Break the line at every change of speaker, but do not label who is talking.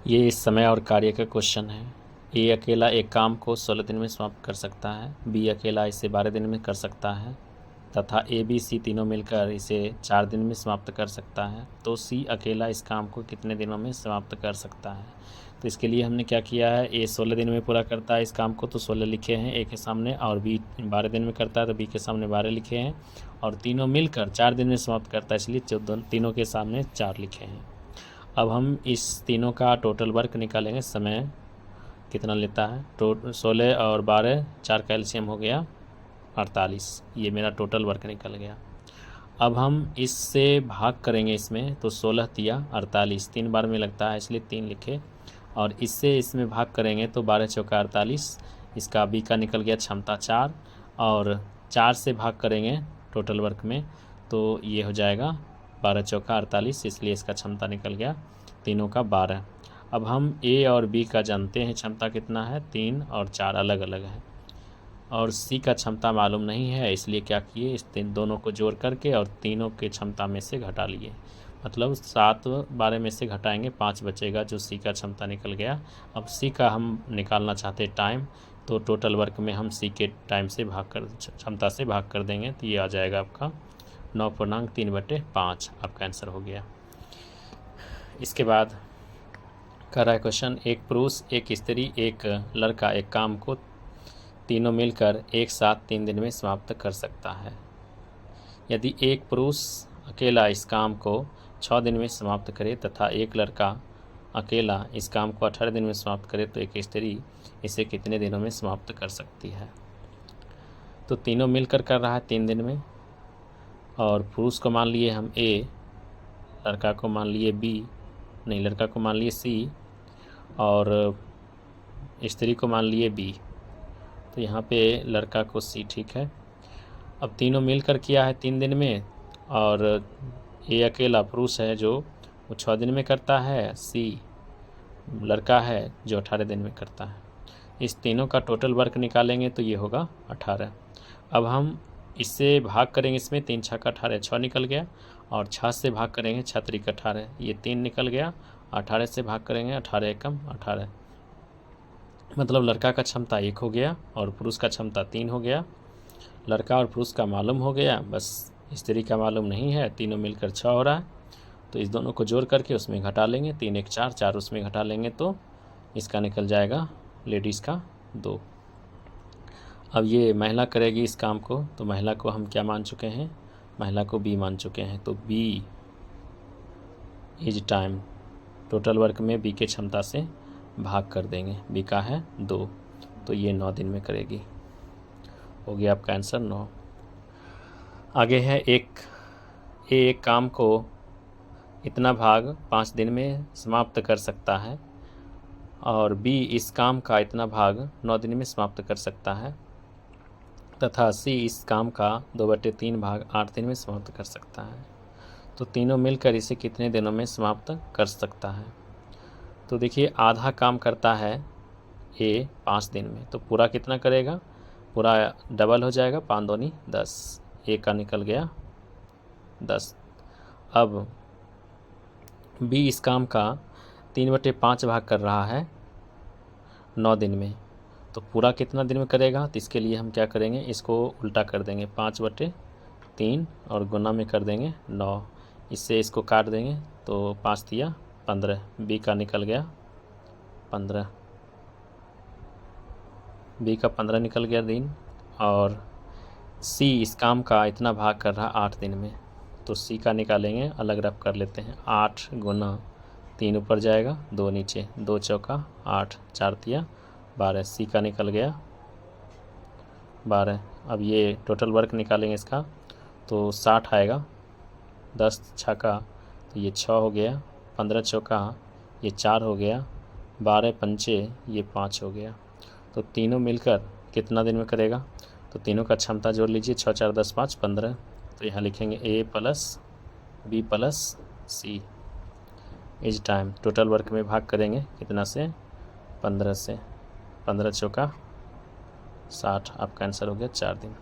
ये इस समय और कार्य का क्वेश्चन है। ए अकेला एक काम को 16 दिन में समाप्त कर सकता है, बी अकेला इसे 12 दिन में कर सकता है तथा ए बी सी तीनों मिलकर इसे 4 दिन में समाप्त कर सकता है। तो सी अकेला इस काम को कितने दिनों में समाप्त कर सकता है। तो इसके लिए हमने क्या किया है, ए 16 दिन में पूरा करता है इस काम को तो 16 लिखे हैं ए के सामने, और बी 12 दिन में करता है तो बी के सामने 12 लिखे हैं, और तीनों मिलकर 4 दिन में समाप्त करता है इसलिए तीनों के सामने 4 लिखे हैं। अब हम इस तीनों का टोटल वर्क निकालेंगे। समय कितना लेता है, 16 और 12 4 कैल्शियम हो गया 48, ये मेरा टोटल वर्क निकल गया। अब हम इससे भाग करेंगे इसमें, तो 16 तिया 48 3 बार में लगता है इसलिए 3 लिखे, और इससे इसमें भाग करेंगे तो 12 चौका 48, इसका बी का निकल गया क्षमता 4, और 4 से भाग करेंगे टोटल वर्क में तो ये हो जाएगा 12 चौका 48, इसलिए इसका क्षमता निकल गया तीनों का 12। अब हम ए और बी का जानते हैं क्षमता कितना है, 3 और 4 अलग अलग है, और सी का क्षमता मालूम नहीं है इसलिए क्या किए, इस दोनों को जोड़ करके और तीनों के क्षमता में से घटा लिए, मतलब 7 12 में से घटाएंगे 5 बचेगा जो सी का क्षमता निकल गया। अब सी का हम निकालना चाहते टाइम, तो टोटल वर्क में हम सी के टाइम से भाग कर क्षमता से भाग कर देंगे तो ये आ जाएगा आपका 9.3/5, आपका आंसर हो गया। इसके बाद कर रहा है क्वेश्चन, एक पुरुष एक स्त्री एक लड़का एक काम को तीनों मिलकर एक साथ 3 दिन में समाप्त कर सकता है। यदि एक पुरुष अकेला इस काम को 6 दिन में समाप्त करे तथा एक लड़का अकेला इस काम को 18 दिन में समाप्त करे तो एक स्त्री इसे कितने दिनों में समाप्त कर सकती है। तो तीनों मिलकर कर रहा है 3 दिन में, और पुरुष को मान लिए हम ए, लड़का को मान लिए बी, नहीं लड़का को मान लिए सी, और स्त्री को मान लिए बी, तो यहाँ पे लड़का को सी ठीक है। अब तीनों मिलकर किया है 3 दिन में, और ए अकेला पुरुष है जो वो 6 दिन में करता है, सी लड़का है जो 18 दिन में करता है। इस तीनों का टोटल वर्क निकालेंगे तो ये होगा 18। अब हम इससे भाग करेंगे, इसमें 3 छक्का 18 6 निकल गया, और 6 से भाग करेंगे 6 त्रिक 18, ये 3 निकल गया, 18 से भाग करेंगे 18 एकम 18, मतलब लड़का का क्षमता 1 हो गया और पुरुष का क्षमता 3 हो गया। लड़का और पुरुष का मालूम हो गया, बस स्त्री का मालूम नहीं है, तीनों मिलकर 6 हो रहा है, तो इस दोनों को जोड़ करके उसमें घटा लेंगे, 3 1 4 4 उसमें घटा लेंगे तो इसका निकल जाएगा लेडीज़ का 2। अब ये महिला करेगी इस काम को, तो महिला को हम क्या मान चुके हैं, महिला को बी मान चुके हैं, तो B is time total work में बी के क्षमता से भाग कर देंगे, बी का है 2, तो ये 9 दिन में करेगी, हो गया आपका आंसर 9। आगे है एक काम को इतना भाग 5 दिन में समाप्त कर सकता है, और बी इस काम का इतना भाग 9 दिन में समाप्त कर सकता है, तथा सी इस काम का 2/3 भाग 8 दिन में समाप्त कर सकता है। तो तीनों मिलकर इसे कितने दिनों में समाप्त कर सकता है। तो देखिए आधा काम करता है ए 5 दिन में, तो पूरा कितना करेगा, पूरा डबल हो जाएगा, 5 दूनी 10, ए का निकल गया 10। अब बी इस काम का 3/5 भाग कर रहा है 9 दिन में, तो पूरा कितना दिन में करेगा, तो इसके लिए हम क्या करेंगे, इसको उल्टा कर देंगे, 5/3 और गुना में कर देंगे 9, इससे इसको काट देंगे तो 5 तिया 15, बी का निकल गया 15, बी का 15 निकल गया दिन, और सी इस काम का इतना भाग कर रहा 8 दिन में, तो सी का निकालेंगे, अलग रफ कर लेते हैं, 8 गुना 3 ऊपर जाएगा 2 नीचे, 2 चौका 8 4 तिया 12, सी का निकल गया 12। अब ये टोटल वर्क निकालेंगे इसका तो 60 आएगा, 10 छक्का तो ये 6 हो गया, 15 चौका ये 4 हो गया, 12 पंचे ये 5 हो गया। तो तीनों मिलकर कितना दिन में करेगा, तो तीनों का क्षमता जोड़ लीजिए, 6 4 10 5 15, तो यहाँ लिखेंगे A plus B plus C is time total work में भाग करेंगे कितना से, 15 से, 15 चौका 60, आपका आंसर हो गया 4 दिन।